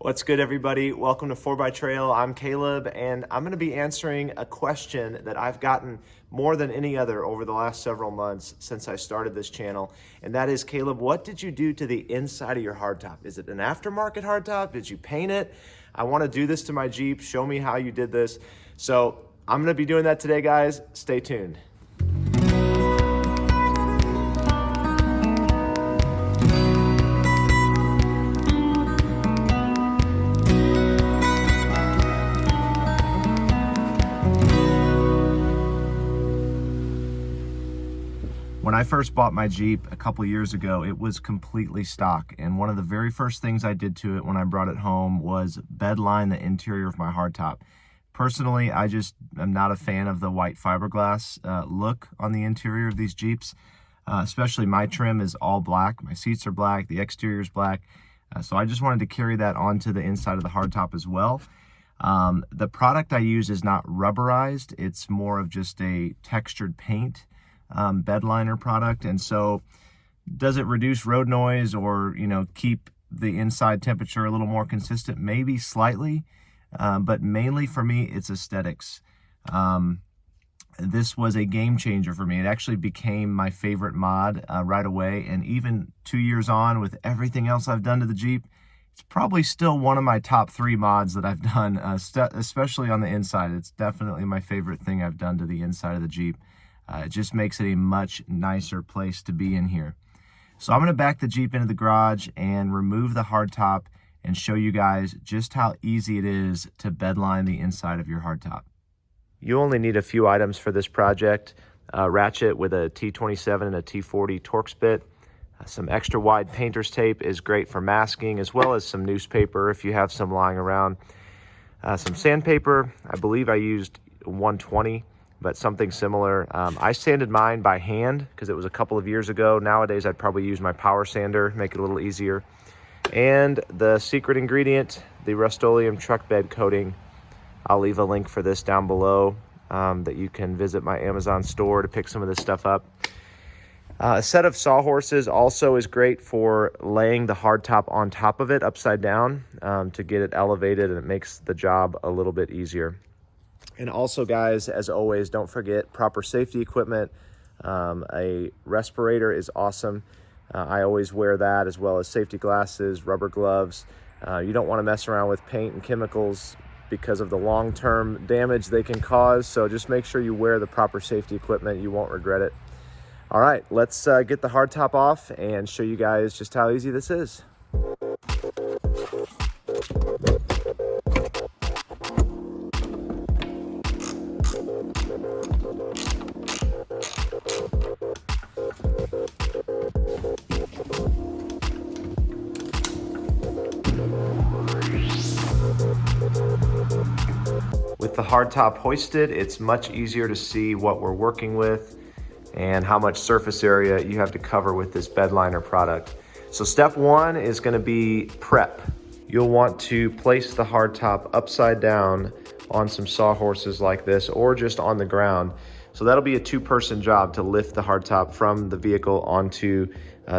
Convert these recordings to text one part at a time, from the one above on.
What's good, everybody? Welcome to 4x Trail. I'm Caleb, and I'm going to be answering a question that I've gotten more than any other over the last several months since I started this channel. And that is, Caleb, what did you do to the inside of your hardtop? Is it an aftermarket hardtop? Did you paint it? I want to do this to my Jeep. Show me how you did this. So I'm going to be doing that today, guys. Stay tuned. When I first bought my Jeep a couple years ago, it was completely stock. And one of the very first things I did to it when I brought it home was bedline the interior of my hardtop. Personally, I just am not a fan of the white fiberglass look on the interior of these Jeeps. Especially my trim is all black. My seats are black, the exterior is black. So I just wanted to carry that onto the inside of the hardtop as well. The product I use is not rubberized. It's more of just a textured paint. Bedliner product, and so does it reduce road noise or keep the inside temperature a little more consistent? Maybe slightly, but mainly for me it's aesthetics. This was a game changer for me. It actually became my favorite mod right away, and even 2 years on with everything else I've done to the Jeep, it's probably still one of my top 3 mods that I've done, especially on the inside. It's definitely my favorite thing I've done to the inside of the Jeep. It just makes it a much nicer place to be in here. So I'm going to back the Jeep into the garage and remove the hardtop and show you guys just how easy it is to bedline the inside of your hardtop. You only need a few items for this project. A ratchet with a T27 and a T40 Torx bit. Some extra wide painter's tape is great for masking, as well as some newspaper if you have some lying around. Some sandpaper. I believe I used 120. But something similar. I sanded mine by hand because it was a couple of years ago. Nowadays, I'd probably use my power sander, make it a little easier. And the secret ingredient, the Rust-Oleum truck bed coating. I'll leave a link for this down below that you can visit my Amazon store to pick some of this stuff up. A set of sawhorses also is great for laying the hardtop on top of it upside down to get it elevated, and it makes the job a little bit easier. And also, guys, as always, don't forget proper safety equipment. A respirator is awesome. I always wear that, as well as safety glasses, rubber gloves. You don't want to mess around with paint and chemicals because of the long-term damage they can cause. So just make sure you wear the proper safety equipment. You won't regret it. All right, let's get the hardtop off and show you guys just how easy this is. With the hardtop hoisted, it's much easier to see what we're working with and how much surface area you have to cover with this bedliner product. So step 1 is going to be prep. You'll want to place the hardtop upside down on some sawhorses like this, or just on the ground. So that'll be a 2-person job to lift the hardtop from the vehicle onto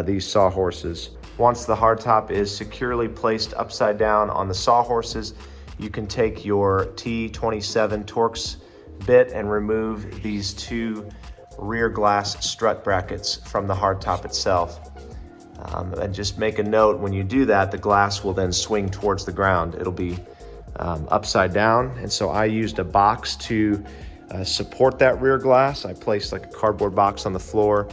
these sawhorses. Once the hardtop is securely placed upside down on the sawhorses, you can take your T27 Torx bit and remove these 2 rear glass strut brackets from the hardtop itself. And just make a note, when you do that, the glass will then swing towards the ground. It'll be upside down. And so I used a box to support that rear glass. I placed like a cardboard box on the floor,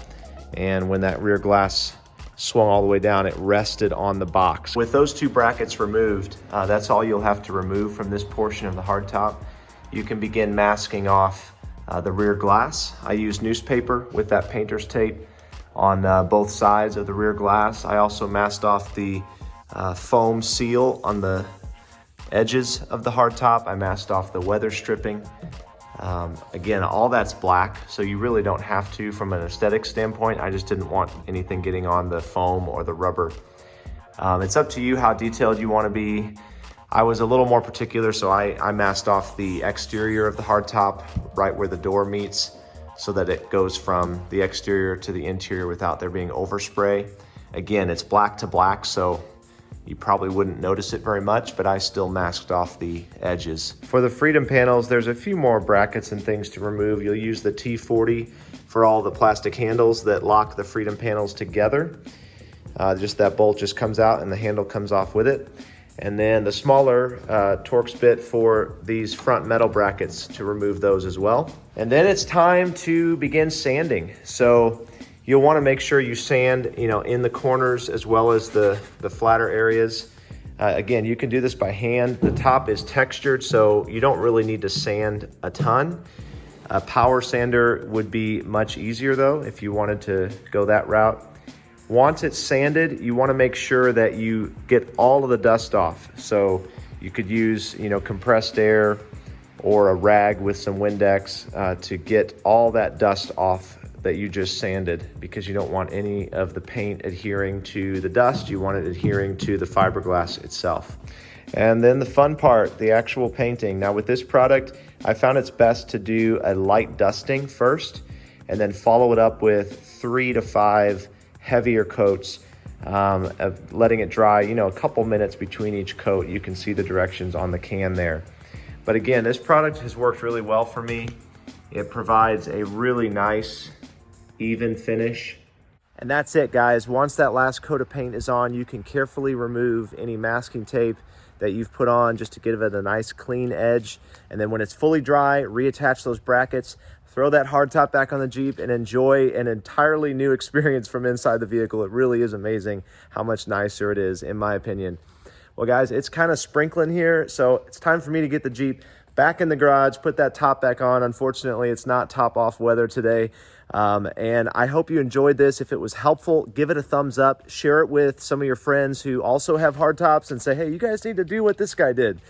and when that rear glass swung all the way down, it rested on the box. With those 2 brackets removed, that's all you'll have to remove from this portion of the hardtop. You can begin masking off the rear glass. I used newspaper with that painter's tape on both sides of the rear glass. I also masked off the foam seal on the edges of the hardtop. I masked off the weather stripping. Again, all that's black, so you really don't have to from an aesthetic standpoint. I just didn't want anything getting on the foam or the rubber. It's up to you how detailed you want to be. I was a little more particular, so I masked off the exterior of the hardtop right where the door meets, so that it goes from the exterior to the interior without there being overspray. Again, it's black to black, so you probably wouldn't notice it very much, but I still masked off the edges. For the Freedom panels, there's a few more brackets and things to remove. You'll use the T40 for all the plastic handles that lock the Freedom panels together. Just that bolt just comes out and the handle comes off with it. And then the smaller Torx bit for these front metal brackets to remove those as well. And then it's time to begin sanding. So you'll want to make sure you sand, in the corners as well as the flatter areas. Again, you can do this by hand. The top is textured, so you don't really need to sand a ton. A power sander would be much easier though, if you wanted to go that route. Once it's sanded, you want to make sure that you get all of the dust off. So you could use, compressed air or a rag with some Windex to get all that dust off that you just sanded, because you don't want any of the paint adhering to the dust. You want it adhering to the fiberglass itself. And then the fun part, the actual painting. Now with this product, I found it's best to do a light dusting first and then follow it up with 3 to 5 heavier coats, of letting it dry, a couple minutes between each coat. You can see the directions on the can there. But again, this product has worked really well for me. It provides a really nice, even finish. And that's it, guys. Once that last coat of paint is on, you can carefully remove any masking tape that you've put on just to give it a nice clean edge. And then when it's fully dry, reattach those brackets, throw that hardtop back on the Jeep, and enjoy an entirely new experience from inside the vehicle. It really is amazing how much nicer it is, in my opinion. Well, guys, it's kind of sprinkling here, so it's time for me to get the Jeep back in the garage, put that top back on. Unfortunately, it's not top off weather today. And I hope you enjoyed this. If it was helpful, give it a thumbs up, share it with some of your friends who also have hardtops and say, hey, you guys need to do what this guy did.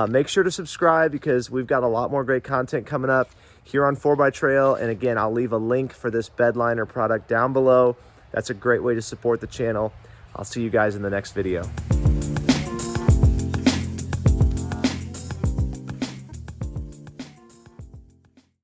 Make sure to subscribe, because we've got a lot more great content coming up here on 4x And again, I'll leave a link for this Bedliner product down below. That's a great way to support the channel. I'll see you guys in the next video.